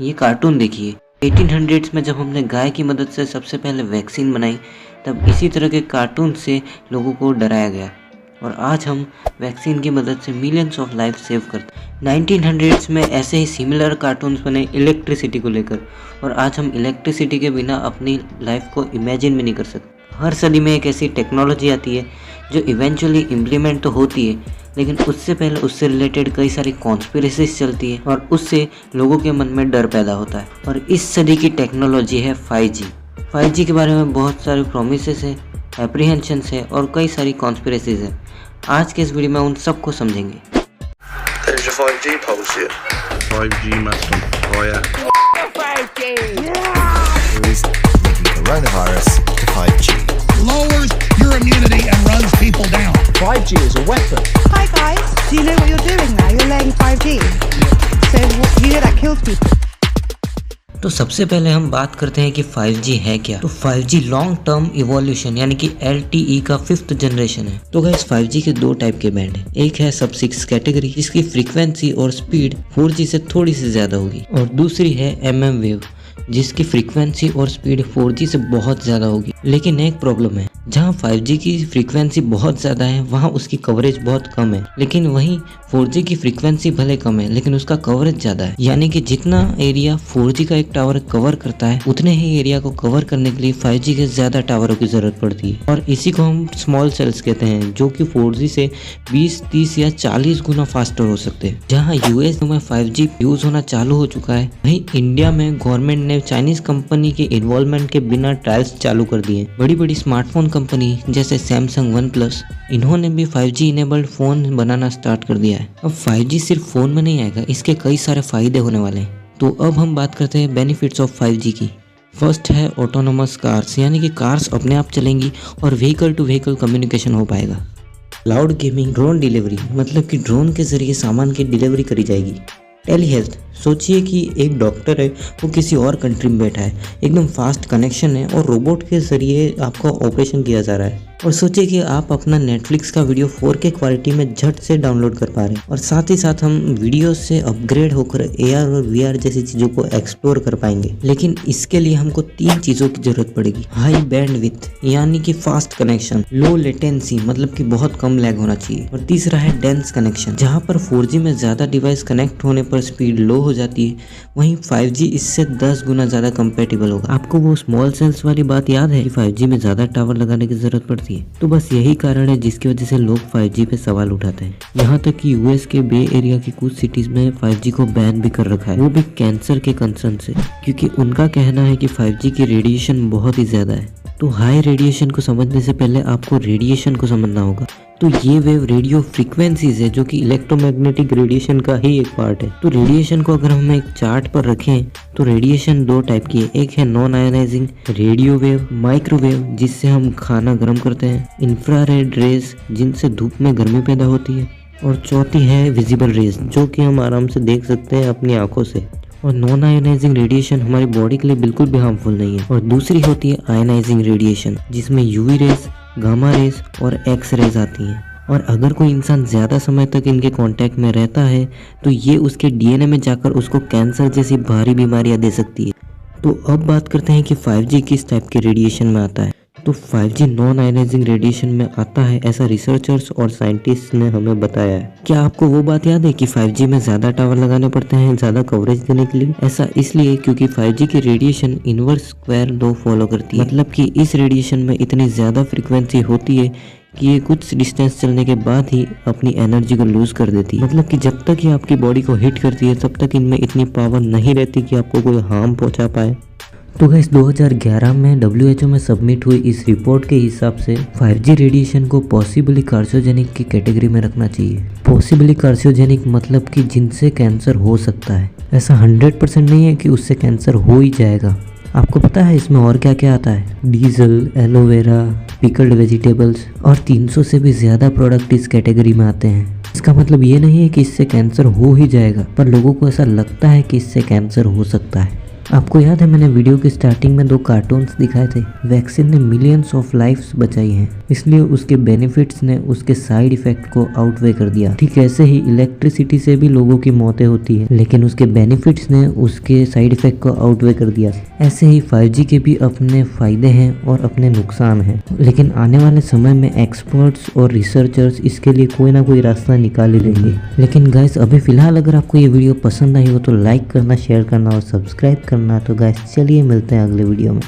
ये कार्टून देखिए, 1800s में जब हमने गाय की मदद से सबसे पहले वैक्सीन बनाई, तब इसी तरह के कार्टून से लोगों को डराया गया और आज हम वैक्सीन की मदद से मिलियंस ऑफ लाइफ सेव करते हैं। 1900s में ऐसे ही सिमिलर कार्टून्स बने इलेक्ट्रिसिटी को लेकर और आज हम इलेक्ट्रिसिटी के बिना अपनी लाइफ को इमेजिन भी नहीं कर सकते। हर सदी में एक ऐसी टेक्नोलॉजी आती है जो इवेंचुअली इम्प्लीमेंट तो होती है, लेकिन उससे पहले उससे रिलेटेड कई सारी कॉन्स्पिरेसीज चलती है और उससे लोगों के मन में डर पैदा होता है। और इस सदी की टेक्नोलॉजी है 5G। 5G के बारे में बहुत सारे प्रोमिसेस है, एप्रीहेंशंस है और कई सारी कॉन्स्पिरेसीज है। आज के इस वीडियो में उन सबको समझेंगे। There's your 5G pulse here. 5G must on fire. 5G! Linking coronavirus to 5G. Lowers your immunity and runs people down. 5G is a weapon. Hi guys, do you know what you're doing now? You're laying 5G. So you know that kills people. तो सबसे पहले हम बात करते हैं कि 5G है क्या। तो 5G लॉन्ग टर्म इवोल्यूशन यानी कि LTE का 5th जनरेशन है। तो गाइस 5G के दो टाइप के बैंड हैं। एक है सब 6 कैटेगरी जिसकी फ्रीक्वेंसी और स्पीड 4G से थोड़ी सी ज्यादा होगी और दूसरी है MM वेव जिसकी फ्रीक्वेंसी और स्पीड 4G से बहुत ज़्यादा होगी। लेकिन एक प्रॉब्लम है, जहाँ 5G की फ्रीक्वेंसी बहुत ज़्यादा है वहाँ उसकी कवरेज बहुत कम है, लेकिन वहीं 4G की फ्रीक्वेंसी भले कम है लेकिन उसका कवरेज ज़्यादा है। यानी कि जितना एरिया 4G का एक टावर कवर करता है उतने ही एरिया को कवर करने के लिए 5G के ज़्यादा टावरों की ज़रूरत पड़ती है और इसी को हम स्मॉल सेल्स कहते हैं, जो कि 4G से 20, 30 या 40 गुना फास्टर हो सकते हैं। जहाँ US में 5G यूज़ होना चालू हो चुका है, वहीं इंडिया में गवर्नमेंट ने चाइनीज कंपनी के इन्वॉल्वमेंट के बिना ट्रायल्स चालू कर दिए। बड़ी बड़ी स्मार्टफोन कंपनी जैसे सैमसंग, OnePlus, इन्होंने भी 5G इनेबल्ड फोन बनाना स्टार्ट कर दिया है। अब 5G सिर्फ फोन में नहीं आएगा, इसके कई सारे फायदे होने वाले हैं। तो अब हम बात करते हैं बेनिफिट्स ऑफ 5G की। फर्स्ट है ऑटोनोमस कार्स, यानी कि कार्स अपने आप चलेंगी और व्हीकल टू व्हीकल कम्युनिकेशन हो पाएगा। क्लाउड गेमिंग, ड्रोन डिलीवरी, मतलब कि ड्रोन के जरिए सामान की डिलीवरी करी जाएगी। टेली हेल्थ, सोचिए कि एक डॉक्टर है वो किसी और कंट्री में बैठा है, एकदम फास्ट कनेक्शन है और रोबोट के जरिए आपका ऑपरेशन किया जा रहा है। और सोचिए कि आप अपना नेटफ्लिक्स का वीडियो 4K क्वालिटी में झट से डाउनलोड कर पा रहे हैं और साथ ही साथ हम वीडियो से अपग्रेड होकर AR और VR जैसी चीज़ों को एक्सप्लोर कर पाएंगे। लेकिन इसके लिए हमको 3 चीज़ों की जरूरत पड़ेगी। हाई बैंडविड्थ यानी कि फास्ट कनेक्शन, लो लेटेंसी मतलब कि बहुत कम लैग होना चाहिए, और तीसरा है डेंस कनेक्शन। जहाँ पर 4G में ज़्यादा डिवाइस कनेक्ट होने पर स्पीड लो हो जाती है, वहीं 5G इससे 10 गुना ज़्यादा कंपेटेबल होगा। आपको वो स्मॉल सेल्स वाली बात याद है कि 5G में ज़्यादा टावर लगाने की ज़रूरत पड़ती है। तो बस यही कारण है जिसकी वजह से लोग 5G पे सवाल उठाते हैं। यहाँ तक कि US के बे एरिया की कुछ सिटीज में 5G को बैन भी कर रखा है, वो भी कैंसर के कंसर्न से, क्योंकि उनका कहना है कि 5G की रेडिएशन बहुत ही ज़्यादा है। तो हाई रेडिएशन को समझने से पहले आपको रेडिएशन को समझना होगा। तो ये वेव रेडियो फ्रीक्वेंसीज है जो कि इलेक्ट्रोमैग्नेटिक रेडिएशन का ही एक पार्ट है। तो रेडिएशन को अगर हम एक चार्ट पर रखें तो रेडिएशन 2 टाइप की है। एक है non ionising radio wave, microwave जिससे हम खाना गर्म करते हैं, इंफ्रारेड रेज जिनसे धूप में गर्मी पैदा होती है, और चौथी है विजिबल रेज जो कि हम आराम से देख सकते हैं अपनी आंखों से। और नॉन आयोनाइजिंग रेडिएशन हमारी बॉडी के लिए बिल्कुल भी हार्मफुल नहीं है। और दूसरी होती है आयोनाइजिंग रेडिएशन जिसमें UV रेज, गामा रेज और एक्स रेज आती हैं। और अगर कोई इंसान ज़्यादा समय तक इनके कांटेक्ट में रहता है तो ये उसके DNA में जाकर उसको कैंसर जैसी भारी बीमारियां दे सकती है। तो अब बात करते हैं कि 5G किस टाइप के रेडिएशन में आता है। तो 5G नॉन आयोनाइजिंग रेडिएशन में आता है, ऐसा रिसर्चर्स और साइंटिस्ट ने हमें बताया है। क्या आपको वो बात याद है कि 5G में ज़्यादा टावर लगाने पड़ते हैं ज़्यादा कवरेज देने के लिए? ऐसा इसलिए क्योंकि 5G की radiation inverse square law follow करती है, मतलब कि इस रेडिएशन में इतनी ज़्यादा फ्रीक्वेंसी होती है कि ये कुछ डिस्टेंस चलने के बाद ही अपनी एनर्जी को लूज कर देती है। मतलब कि जब तक ये आपकी बॉडी को हिट करती है तब तक इनमें इतनी पावर नहीं रहती कि आपको कोई हार्म पहुंचा पाए। तो गाइस 2011 में WHO में सबमिट हुई इस रिपोर्ट के हिसाब से 5G रेडिएशन को पॉसिबली कार्सिनोजेनिक की कैटेगरी में रखना चाहिए। पॉसिबली कार्सिनोजेनिक मतलब कि जिनसे कैंसर हो सकता है। ऐसा 100% नहीं है कि उससे कैंसर हो ही जाएगा। आपको पता है इसमें और क्या क्या आता है? डीजल, एलोवेरा, पिकल्ड वेजिटेबल्स और 300 से भी ज़्यादा प्रोडक्ट इस कैटेगरी में आते हैं। इसका मतलब ये नहीं है कि इससे कैंसर हो ही जाएगा, पर लोगों को ऐसा लगता है कि इससे कैंसर हो सकता है। आपको याद है मैंने वीडियो की स्टार्टिंग में 2 कार्टून्स दिखाए थे। वैक्सीन ने मिलियंस ऑफ लाइफ्स बचाई हैं, इसलिए उसके बेनिफिट्स ने उसके साइड इफेक्ट को आउटवे कर दिया। ठीक ऐसे ही इलेक्ट्रिसिटी से भी लोगों की मौतें होती है, लेकिन उसके बेनिफिट्स ने उसके साइड इफेक्ट को आउटवे कर दिया। ऐसे ही 5G के भी अपने फायदे हैं और अपने नुकसान हैं, लेकिन आने वाले समय में एक्सपर्ट्स और रिसर्चर्स इसके लिए कोई ना कोई रास्ता निकाल ही लेंगे। लेकिन गाइस अभी फिलहाल अगर आपको ये वीडियो पसंद आई हो तो लाइक करना, शेयर करना और सब्सक्राइब करना। तो गाइस चलिए मिलते हैं अगले वीडियो में।